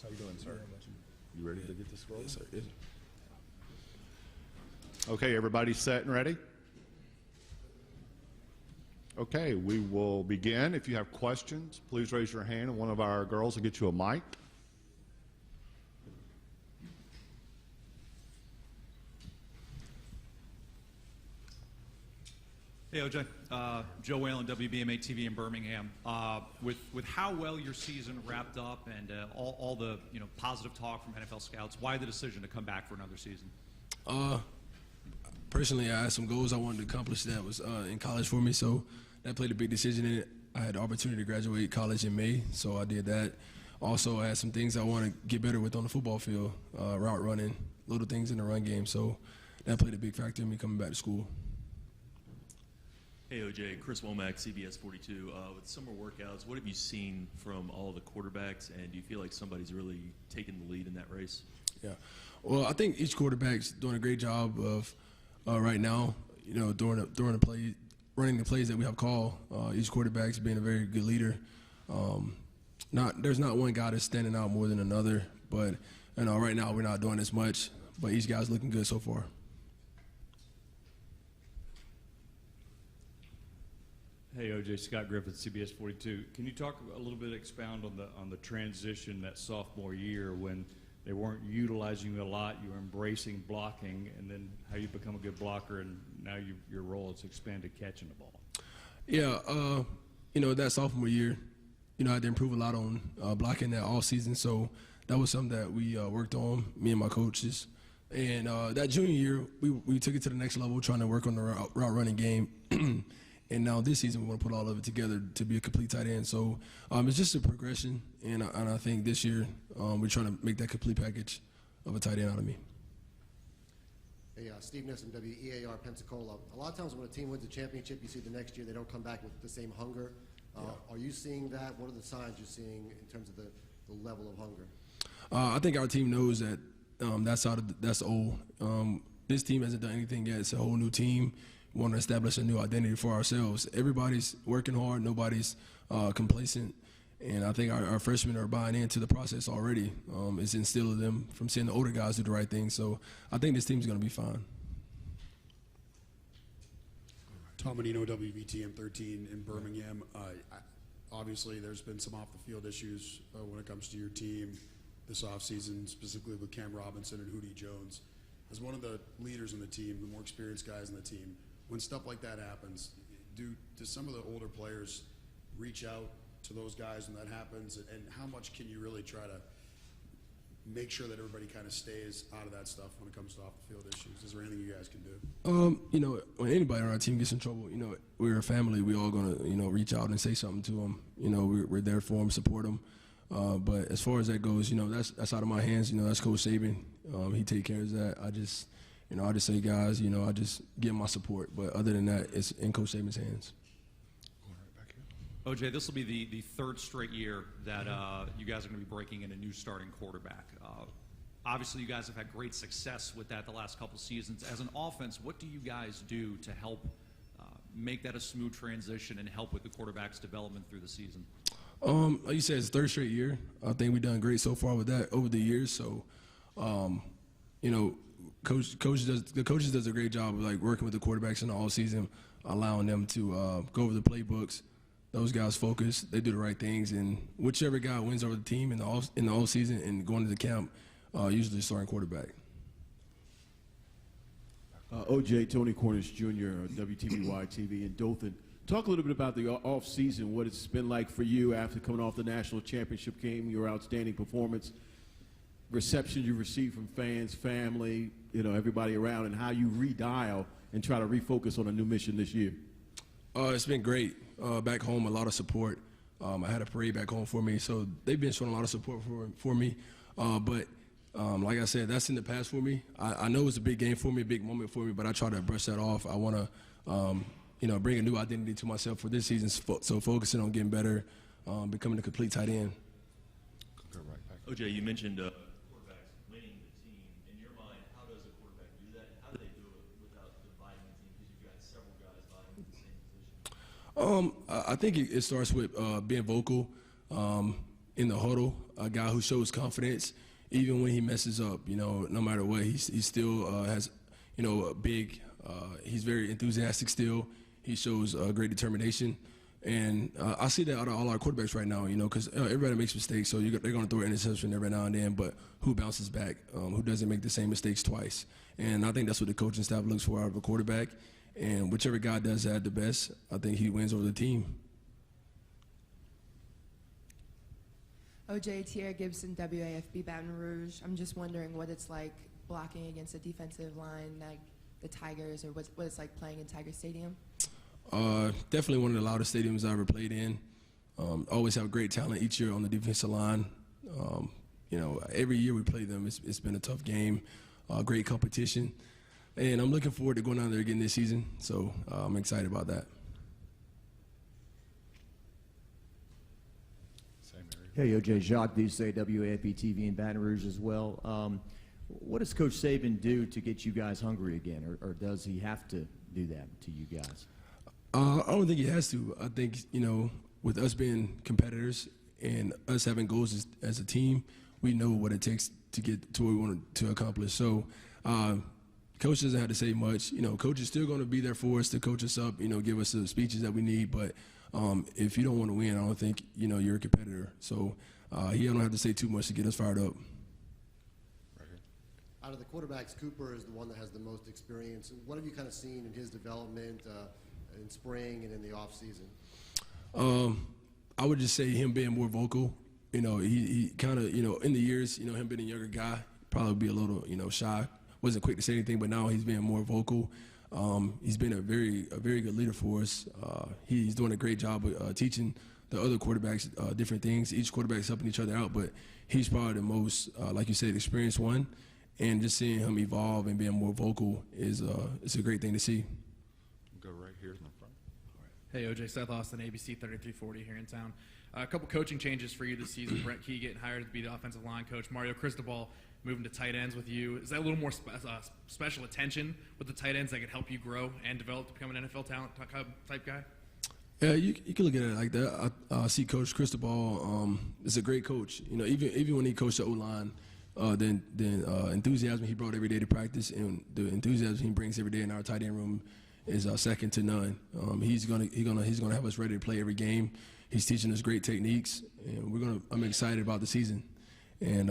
How you doing, sir? You ready to get this rolling? Yes, sir. Yes, sir. Okay, everybody set and ready? Okay, we will begin. If you have questions, please raise your hand and one of our girls will get you a mic. Hey, OJ. Joe Whalen, WBMA TV in Birmingham. With how well your season wrapped up and all the positive talk from NFL scouts, why the decision to come back for another season? Personally, I had some goals I wanted to accomplish that was in college for me, so that played a big decision in it. I had the opportunity to graduate college in May, so I did that. Also, I had some things I want to get better with on the football field, route running, little things in the run game, so that played a big factor in me coming back to school. Hey, OJ, Chris Womack, CBS 42. With summer workouts, what have you seen from all the quarterbacks, and do you feel like somebody's really taken the lead in that race? Yeah. Well, I think each quarterback's doing a great job of right now, during the play, running the plays that we have called. Each quarterback's being a very good leader. There's not one guy that's standing out more than another, but right now we're not doing as much, but each guy's looking good so far. Hey, OJ, Scott Griffith, CBS 42. Can you talk a little bit, expound on the transition that sophomore year when they weren't utilizing you a lot, you were embracing blocking, and then how you become a good blocker, and now your role has expanded catching the ball? Yeah, that sophomore year, I had to improve a lot on blocking that all season, so that was something that we worked on, me and my coaches. And that junior year, we took it to the next level, trying to work on the route running game. And now this season, we want to put all of it together to be a complete tight end. So it's just a progression, and I think this year we're trying to make that complete package of a tight end out of me. Hey, Steve Nissen, WEAR Pensacola. A lot of times when a team wins a championship, you see the next year they don't come back with the same hunger. Are you seeing that? What are the signs you're seeing in terms of the level of hunger? I think our team knows that that's old. This team hasn't done anything yet. It's a whole new team. We want to establish a new identity for ourselves. Everybody's working hard. Nobody's complacent. And I think our freshmen are buying into the process already. It's instilled in them from seeing the older guys do the right thing. So I think this team's going to be fine. Tom Menino, WBTM 13 in Birmingham. Obviously, there's been some off-the-field issues when it comes to your team this offseason, specifically with Cam Robinson and Hootie Jones. As one of the leaders in the team, the more experienced guys in the team, when stuff like that happens, do some of the older players reach out to those guys when that happens, and how much can you really try to make sure that everybody kind of stays out of that stuff when it comes to off-the-field issues? Is there anything you guys can do? When anybody on our team gets in trouble, we're a family. We all gonna, reach out and say something to them. We're there for them, support them. But as far as that goes, that's out of my hands. That's Coach Saban. He take care of that. I just say, guys, I just give my support. But other than that, it's in Coach Saban's hands. OJ, this will be the third straight year that you guys are going to be breaking in a new starting quarterback. Obviously, you guys have had great success with that the last couple seasons. As an offense, what do you guys do to help make that a smooth transition and help with the quarterback's development through the season? Like you said, it's the third straight year. I think we've done great so far with that over the years. So, the coaches does a great job of working with the quarterbacks in the all season, allowing them to go over the playbooks. Those guys focus. They do the right things, and whichever guy wins over the team in the all season and going to the camp, usually the starting quarterback. OJ, Tony Cornish Jr., WTBY TV in Dothan. Talk a little bit about the off season, what it's been like for you after coming off the national championship game, your outstanding performance, reception you received from fans, family, everybody around, and how you redial and try to refocus on a new mission this year. It's been great. Back home, a lot of support. I had a parade back home for me, so they've been showing a lot of support for me. But like I said, that's in the past for me. I know it's a big game for me, a big moment for me, but I try to brush that off. I want to bring a new identity to myself for this season, so focusing on getting better, becoming a complete tight end. OJ, you mentioned quarterbacks winning the team. In your mind, how does a quarterback do that? How do they do it without dividing the team? Because you've got several guys vying for the same position. I think it starts with being vocal. in the huddle, a guy who shows confidence even when he messes up. You know, no matter what, he still has, you know, a big. He's very enthusiastic still. He shows great determination. And I see that out of all our quarterbacks right now, you know, because everybody makes mistakes, so they're going to throw an interception every now and then, but who bounces back, who doesn't make the same mistakes twice? And I think that's what the coaching staff looks for out of a quarterback. And whichever guy does that the best, I think he wins over the team. OJ, Tierra Gibson, WAFB Baton Rouge. I'm just wondering what it's like blocking against a defensive line like the Tigers, or what it's like playing in Tiger Stadium. Definitely one of the loudest stadiums I ever played in. Always have great talent each year on the defensive line. You know, every year we play them, it's been a tough game, great competition. And I'm looking forward to going down there again this season, so I'm excited about that. Hey, OJ, Jacques Doucet, WAFB TV in Baton Rouge as well. What does Coach Saban do to get you guys hungry again, or does he have to do that to you guys? I don't think he has to. I think, you know, with us being competitors and us having goals as a team, we know what it takes to get to what we want to accomplish. So Coach doesn't have to say much. You know, Coach is still going to be there for us to coach us up, you know, give us the speeches that we need. But if you don't want to win, I don't think, you know, you're a competitor. So he don't have to say too much to get us fired up. Out of the quarterbacks, Cooper is the one that has the most experience. What have you kind of seen in his development in spring and in the off season? I would just say him being more vocal. You know, he kind of, you know, in the years, you know, him being a younger guy, probably be a little, you know, shy. Wasn't quick to say anything, but now he's being more vocal. He's been a very good leader for us. He's doing a great job of teaching the other quarterbacks different things. Each quarterback's helping each other out, but he's probably the most, like you said, experienced one. And just seeing him evolve and being more vocal is it's a great thing to see. Go right here in the front. Hey, OJ, Seth Austin, ABC 3340 here in town. A couple coaching changes for you this season. Brent Key getting hired to be the offensive line coach. Mario Cristobal moving to tight ends with you. Is that a little more special attention with the tight ends that could help you grow and develop to become an NFL talent type guy? Yeah, you can look at it like that. I see Coach Cristobal is a great coach. You know, even when he coached the O-line, the enthusiasm he brought every day to practice and the enthusiasm he brings every day in our tight end room is second to none. He's gonna have us ready to play every game. He's teaching us great techniques, and I'm excited about the season. And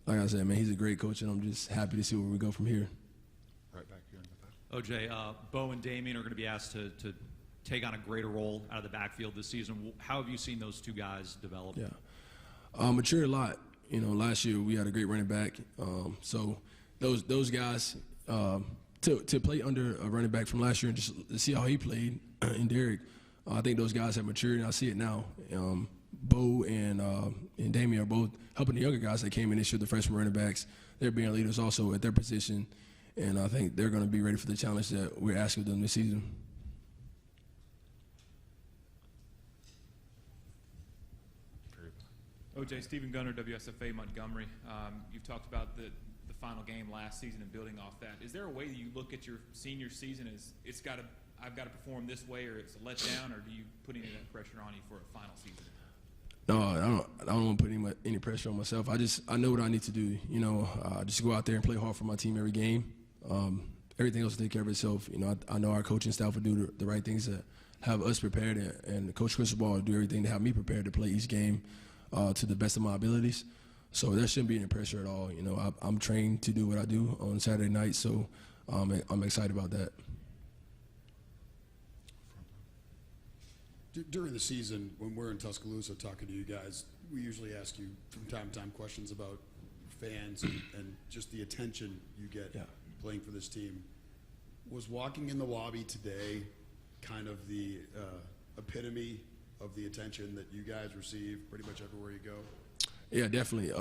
like I said, man, he's a great coach, and I'm just happy to see where we go from here. Right back here in the back. OJ, Bo and Damien are going to be asked to take on a greater role out of the backfield this season. How have you seen those two guys develop? Yeah, matured a lot. You know, last year we had a great running back. So those guys to play under a running back from last year and just to see how he played in Derek, I think those guys have matured, and I see it now. Bo and Damien are both helping the younger guys that came in this year, the freshman running backs. They're being leaders also at their position, and I think they're going to be ready for the challenge that we're asking them this season. OJ, Stephen Gunner, WSFA Montgomery. You've talked about the final game last season and building off that. Is there a way that you look at your senior season as I've got to perform this way, or it's a letdown, or do you put any of that pressure on you for a final season? No, I don't want to put any pressure on myself. I know what I need to do. You know, just go out there and play hard for my team every game. Everything else will take care of itself. You know, I know our coaching staff will do the right things to have us prepared, and Coach Cristobal will do everything to have me prepared to play each game to the best of my abilities. So there shouldn't be any pressure at all. You know, I'm trained to do what I do on Saturday night, so I'm excited about that. During the season, when we're in Tuscaloosa talking to you guys, we usually ask you from time to time questions about fans and just the attention you get playing for this team. Was walking in the lobby today kind of the epitome of the attention that you guys receive pretty much everywhere you go? Yeah, definitely.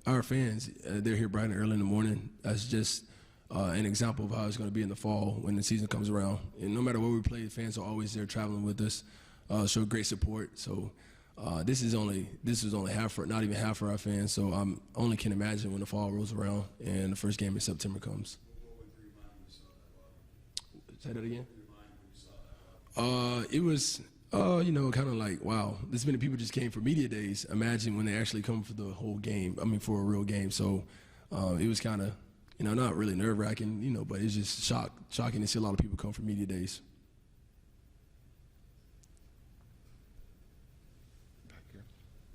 Our fans, they're here bright and early in the morning. That's just an example of how it's going to be in the fall when the season comes around. And no matter where we play, fans are always there traveling with us, show great support. So this is only half, not even half for our fans. So I only can imagine when the fall rolls around and the first game in September comes. Say that again. It was Kind of like, wow, this many people just came for media days. Imagine when they actually come for the whole game. I mean, for a real game. So it was kind of, not really nerve-wracking, but it's just shocking to see a lot of people come for media days.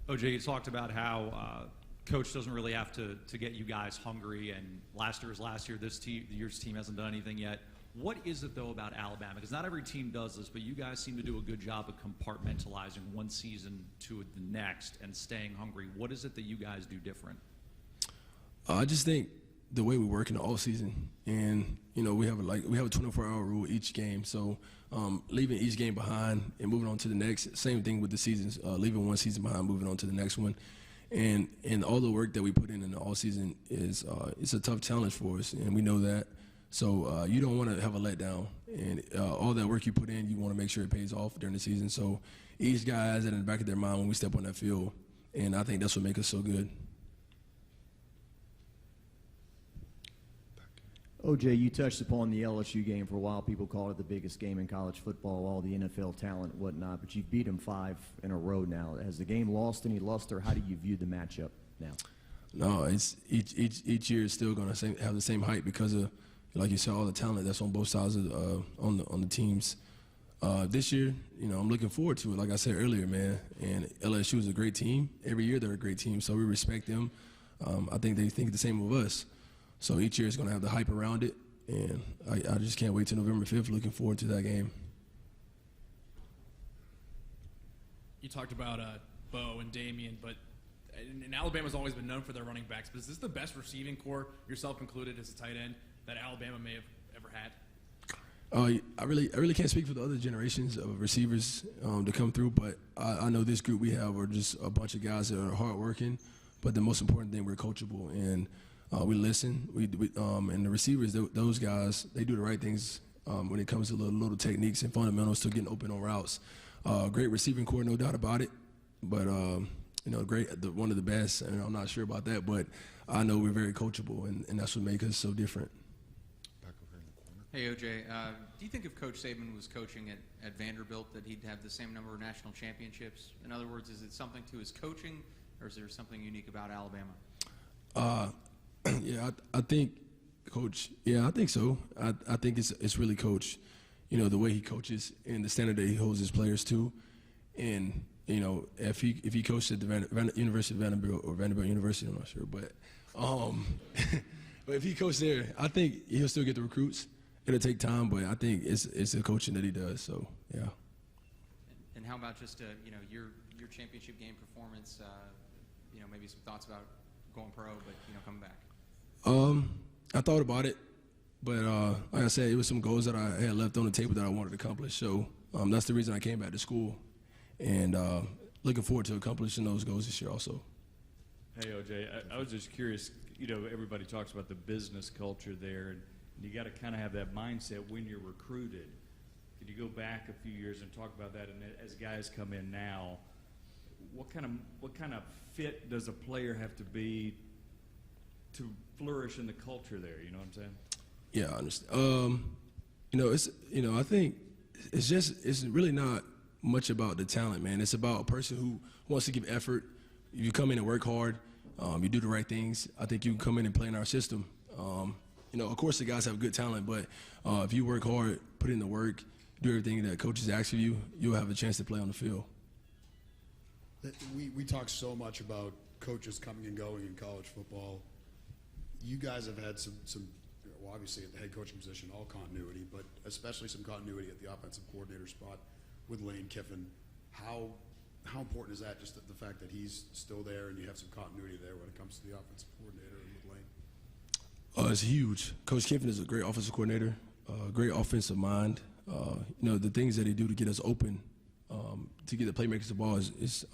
OJ, you talked about how coach doesn't really have to get you guys hungry, and last year is last year. This year's team hasn't done anything yet. What is it, though, about Alabama? Because not every team does this, but you guys seem to do a good job of compartmentalizing one season to the next and staying hungry. What is it that you guys do different? I just think the way we work in the off season, and we have a 24-hour rule each game. So leaving each game behind and moving on to the next. Same thing with the seasons. Leaving one season behind, moving on to the next one. And all the work that we put in the all season is it's a tough challenge for us, and we know that. So you don't want to have a letdown, and all that work you put in, you want to make sure it pays off during the season. So each guy has it in the back of their mind when we step on that field, and I think that's what makes us so good. OJ, you touched upon the LSU game for a while. People call it the biggest game in college football, all the NFL talent and whatnot, but you've beat them 5 in a row now. Has the game lost any luster? How do you view the matchup now? No, it's each year is still going to have the same hype because of, like you said, all the talent that's on both sides of on the teams. This year, I'm looking forward to it. Like I said earlier, man, and LSU is a great team. Every year they're a great team, so we respect them. I think they think the same of us. So each year is going to have the hype around it, and I just can't wait till November 5th. Looking forward to that game. You talked about Bo and Damian, but and Alabama's always been known for their running backs. But is this the best receiving core, yourself included, as a tight end, that Alabama may have ever had? I really can't speak for the other generations of receivers to come through, but I know this group we have are just a bunch of guys that are hardworking. But the most important thing, we're coachable, and we listen. And the receivers, those guys, they do the right things when it comes to little techniques and fundamentals to getting open on routes. Great receiving core, no doubt about it. But one of the best, and I'm not sure about that, but I know we're very coachable, and that's what makes us so different. Back over in the corner. Hey, OJ, do you think if Coach Saban was coaching at Vanderbilt that he'd have the same number of national championships? In other words, is it something to his coaching, or is there something unique about Alabama? Yeah, I think Coach. Yeah, I think so. I think it's really Coach. The way he coaches and the standard that he holds his players to, and if he coached at the University of Vanderbilt or Vanderbilt University, I'm not sure, but but if he coached there, I think he'll still get the recruits. It'll take time, but I think it's the coaching that he does. So yeah. And how about just your championship game performance? Maybe some thoughts about going pro, but coming back. I thought about it, but like I said, it was some goals that I had left on the table that I wanted to accomplish. So that's the reason I came back to school, and looking forward to accomplishing those goals this year also. Hey, OJ, I was just curious. Everybody talks about the business culture there, and you got to kind of have that mindset when you're recruited. Could you go back a few years and talk about that? And as guys come in now, what kind of fit does a player have to be to flourish in the culture there? You know what I'm saying? Yeah, I understand. I think it's really not much about the talent, man. It's about a person who wants to give effort. You come in and work hard. You do the right things. I think you can come in and play in our system. Of course the guys have good talent, but if you work hard, put in the work, do everything that coaches ask of you, you'll have a chance to play on the field. We talk so much about coaches coming and going in college football. You guys have had some obviously at the head coaching position, all continuity, but especially some continuity at the offensive coordinator spot with Lane Kiffin. How important is that, just the fact that he's still there and you have some continuity there when it comes to the offensive coordinator and with Lane? It's huge. Coach Kiffin is a great offensive coordinator, great offensive mind. The things that he do to get us open, to get the playmakers the ball is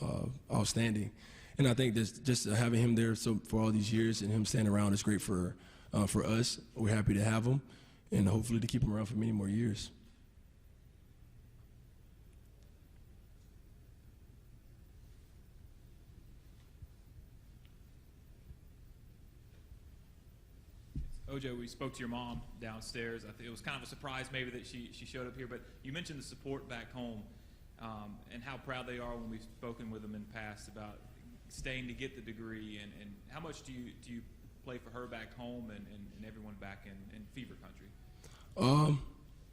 outstanding. And I think just having him there for all these years and him standing around is great for us. We're happy to have him, and hopefully to keep him around for many more years. OJ, we spoke to your mom downstairs. I think it was kind of a surprise maybe that she showed up here, but you mentioned the support back home. and how proud they are when we've spoken with them in the past about staying to get the degree, and how much do you play for her back home and everyone back in Fever Country?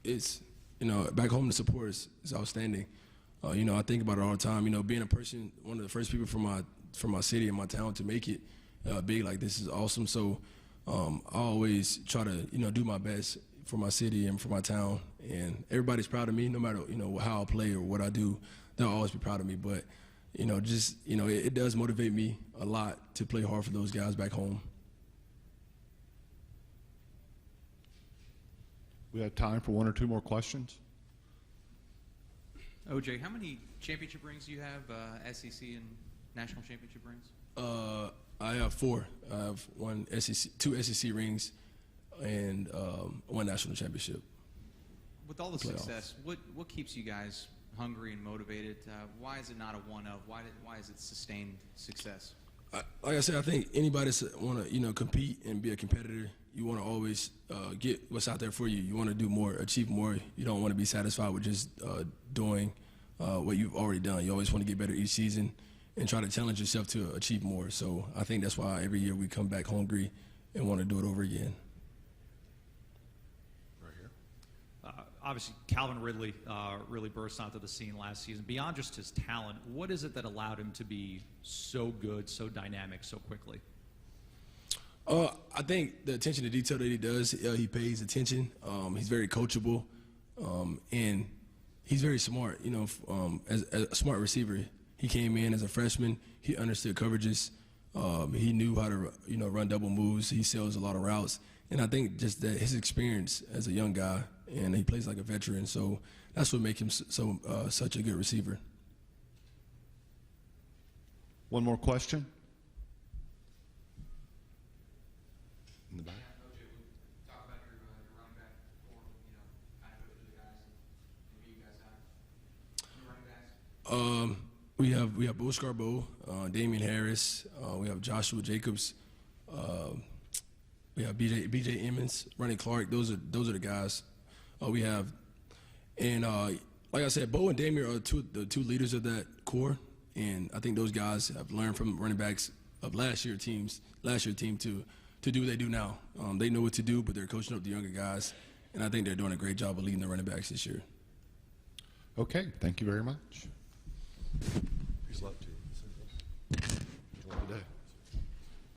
It's, back home, the support is outstanding. I think about it all the time. Being a person, one of the first people from my city and my town to make it big like this is awesome. So I always try to, do my best for my city and for my town. And everybody's proud of me, no matter, how I play or what I do. They'll always be proud of me. But, it does motivate me a lot to play hard for those guys back home. We have time for one or two more questions. OJ, how many championship rings do you have, SEC and national championship rings? I have 4. I have 2 SEC rings, and 1 national championship. With all the Playoffs. success, what keeps you guys hungry and motivated? Why is it not a one-of? Why is it sustained success? Like I said, I think anybody that want to, compete and be a competitor, you want to always get what's out there for you. You want to do more, achieve more. You don't want to be satisfied with just doing what you've already done. You always want to get better each season and try to challenge yourself to achieve more. So I think that's why every year we come back hungry and want to do it over again. Obviously, Calvin Ridley really burst onto the scene last season. Beyond just his talent, what is it that allowed him to be so good, so dynamic, so quickly? I think the attention to detail that he does, he pays attention. He's very coachable, and he's very smart. As a smart receiver, he came in as a freshman. He understood coverages. He knew how to, run double moves. He sells a lot of routes, and I think just that his experience as a young guy, and he plays like a veteran. So that's what makes him such a good receiver. One more question. In the back. OJ, talk about your running back core, kind of the guys and who you guys have. Your running backs. We have Bo Scarborough, Damian Harris. We have Joshua Jacobs. We have B.J. Emmons, Ronnie Clark. Those are the guys we have. And like I said, Bo and Damian are the two leaders of that core. And I think those guys have learned from running backs of last year team to do what they do now. They know what to do, but they're coaching up the younger guys. And I think they're doing a great job of leading the running backs this year. Okay, thank you very much. Peace love to you. Enjoy the day.